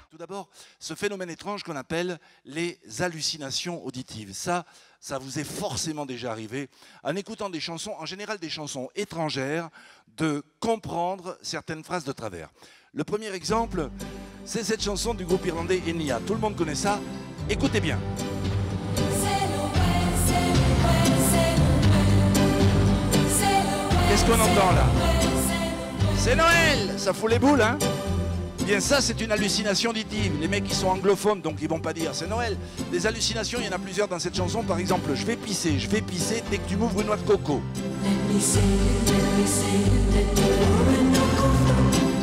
Tout d'abord, ce phénomène étrange qu'on appelle les hallucinations auditives. Ça vous est forcément déjà arrivé, en écoutant des chansons, en général des chansons étrangères, de comprendre certaines phrases de travers. Le premier exemple, c'est cette chanson du groupe irlandais Enya. Tout le monde connaît ça. Écoutez bien. Qu'est-ce qu'on entend là? C'est Noël! Ça fout les boules, hein? Bien ça, c'est une hallucination auditive. Les mecs qui sont anglophones, donc ils vont pas dire c'est Noël. Des hallucinations, il y en a plusieurs dans cette chanson. Par exemple, je vais pisser dès que tu m'ouvres une noix de coco.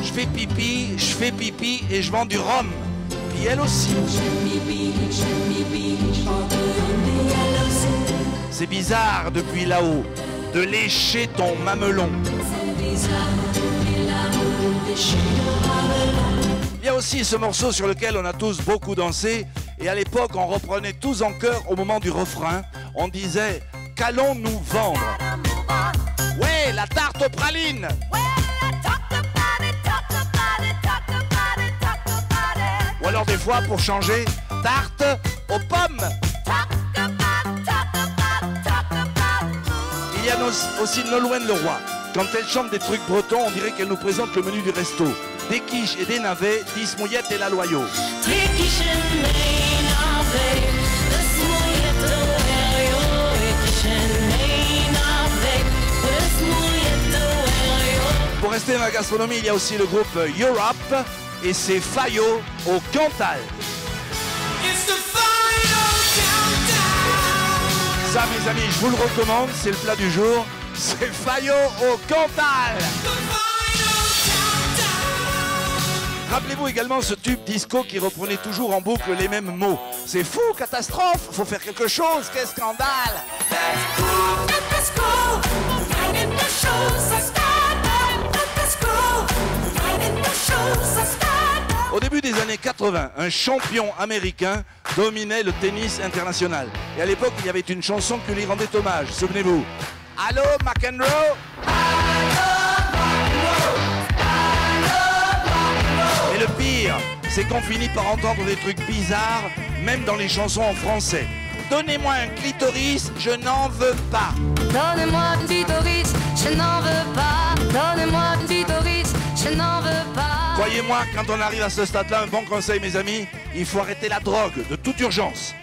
Je fais pipi et je vends du rhum. Puis elle aussi. C'est bizarre depuis là-haut de lécher ton mamelon. Il y a aussi ce morceau sur lequel on a tous beaucoup dansé, et à l'époque on reprenait tous en chœur au moment du refrain. On disait « Qu'allons-nous vendre ?» Ouais, la tarte aux pralines. Ou alors des fois pour changer, tarte aux pommes. Il y a aussi Nolwenn Leroy. Quand elle chante des trucs bretons, on dirait qu'elle nous présente le menu du resto. Des quiches et des navets, 10 mouillettes et la loyau. Pour rester dans la gastronomie, il y a aussi le groupe Europe et c'est Fayot au Cantal. Ça, mes amis, je vous le recommande, c'est le plat du jour. C'est Fayot au Cantal. Rappelez-vous également ce tube disco qui reprenait toujours en boucle les mêmes mots. C'est fou, catastrophe, faut faire quelque chose, quel scandale. Au début des années 80, un champion américain dominait le tennis international. Et à l'époque, il y avait une chanson qui lui rendait hommage, souvenez-vous. Allô, McEnroe? Et le pire, c'est qu'on finit par entendre des trucs bizarres, même dans les chansons en français. Donnez-moi un clitoris, je n'en veux pas. Donnez-moi un clitoris, je n'en veux pas. Donnez-moi un clitoris, je n'en veux pas. Croyez-moi, quand on arrive à ce stade-là, un bon conseil, mes amis, il faut arrêter la drogue de toute urgence.